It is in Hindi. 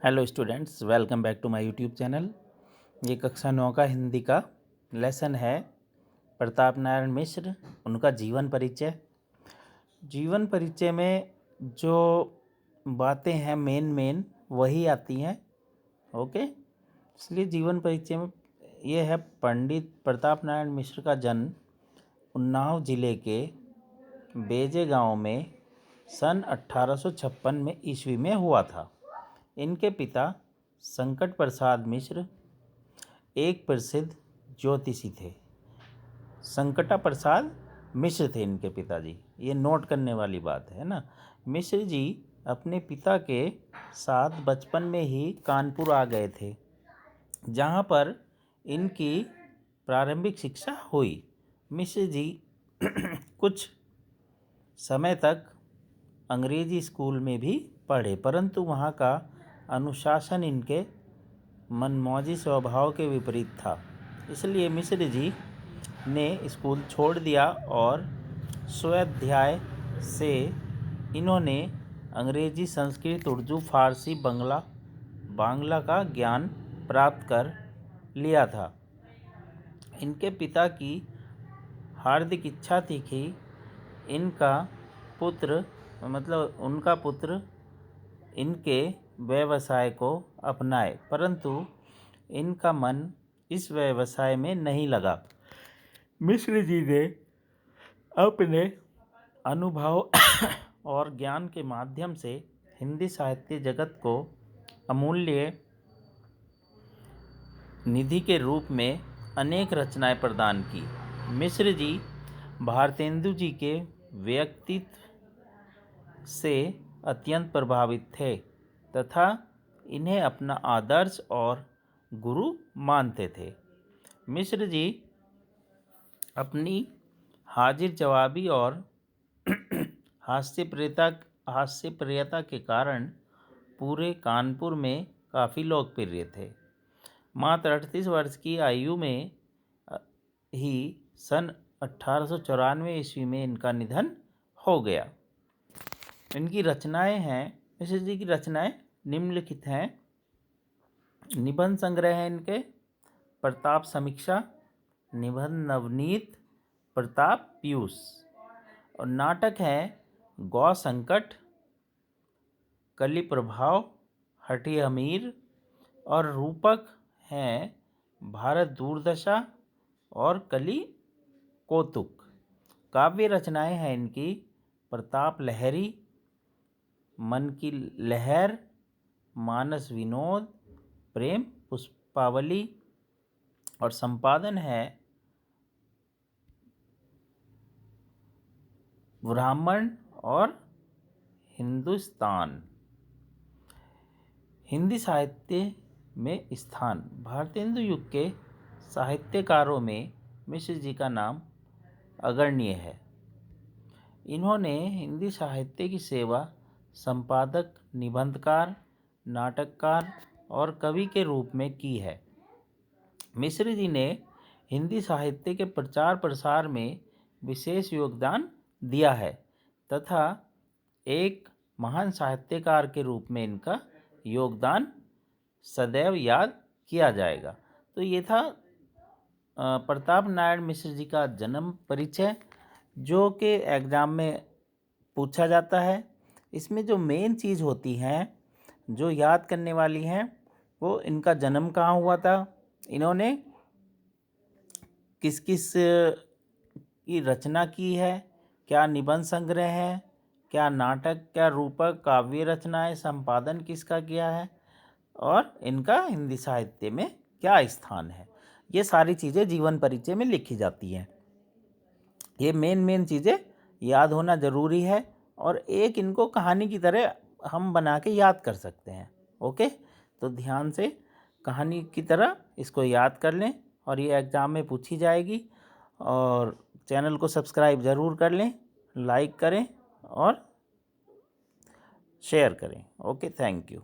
Hello students, welcome back to my YouTube channel. ये कक्षा 9 का हिंदी का लेसन है प्रताप नारायण मिश्र, उनका जीवन परिचय। जीवन परिचय में जो बातें हैं मेन वही आती हैं। ओके, इसलिए जीवन परिचय में ये है पंडित प्रताप नारायण मिश्र का जन्म उन्नाव जिले के बेजे गांव में सन 1856 में ईस्वी में हुआ था। इनके पिता संकट प्रसाद मिश्र एक प्रसिद्ध ज्योतिषी थे। संकटा प्रसाद मिश्र थे इनके पिताजी, ये नोट करने वाली बात है ना। मिश्र जी अपने पिता के साथ बचपन में ही कानपुर आ गए थे, जहाँ पर इनकी प्रारंभिक शिक्षा हुई। मिश्र जी कुछ समय तक अंग्रेजी स्कूल में भी पढ़े, परंतु वहाँ का अनुशासन इनके मनमौजी स्वभाव के विपरीत था। इसलिए मिश्र जी ने स्कूल छोड़ दिया और स्वाध्याय से इन्होंने अंग्रेजी, संस्कृत, उर्दू, फारसी, बांग्ला का ज्ञान प्राप्त कर लिया था। इनके पिता की हार्दिक इच्छा थी कि उनका पुत्र इनके व्यवसाय को अपनाए, परंतु इनका मन इस व्यवसाय में नहीं लगा। मिश्र जी ने अपने अनुभव और ज्ञान के माध्यम से हिंदी साहित्य जगत को अमूल्य निधि के रूप में अनेक रचनाएं प्रदान की। मिश्र जी भारतेंदु जी के व्यक्तित्व से अत्यंत प्रभावित थे तथा इन्हें अपना आदर्श और गुरु मानते थे। मिश्र जी अपनी हाजिर जवाबी और हास्यप्रियता के कारण पूरे कानपुर में काफ़ी लोकप्रिय थे। मात्र 38 वर्ष की आयु में ही सन 1894 ईस्वी में इनका निधन हो गया। इनकी रचनाएं हैं, मिश्र जी की रचनाएं निम्नलिखित हैं। निबंध संग्रह है इनके प्रताप समीक्षा, निबंध नवनीत, प्रताप पीयूष, और नाटक है गौ संकट, कली प्रभाव, हठी अमीर, और रूपक हैं भारत दुर्दशा और कली कौतुक। काव्य रचनाएं हैं इनकी प्रताप लहरी, मन की लहर, मानस विनोद, प्रेम पुष्पावली, और संपादन है ब्राह्मण और हिंदुस्तान। हिंदी साहित्य में स्थान। भारतेंदु युग के साहित्यकारों में मिश्र जी का नाम अग्रणीय है। इन्होंने हिंदी साहित्य की सेवा संपादक, निबंधकार, नाटककार और कवि के रूप में की है। मिश्र जी ने हिंदी साहित्य के प्रचार प्रसार में विशेष योगदान दिया है तथा एक महान साहित्यकार के रूप में इनका योगदान सदैव याद किया जाएगा। तो ये था प्रताप नारायण मिश्र जी का जन्म परिचय, जो कि एग्ज़ाम में पूछा जाता है। इसमें जो मेन चीज़ होती हैं, जो याद करने वाली हैं, वो इनका जन्म कहाँ हुआ था, इन्होंने किस किस की रचना की है, क्या निबंध संग्रह है, क्या नाटक, क्या रूपक, काव्य रचनाएं, संपादन किसका किया है, और इनका हिंदी साहित्य में क्या स्थान है, ये सारी चीज़ें जीवन परिचय में लिखी जाती हैं। ये मेन चीज़ें याद होना ज़रूरी है और एक इनको कहानी की तरह हम बना के याद कर सकते हैं। ओके, तो ध्यान से कहानी की तरह इसको याद कर लें और ये एग्ज़ाम में पूछी जाएगी। और चैनल को सब्सक्राइब ज़रूर कर लें, लाइक करें और शेयर करें। Okay, thank you.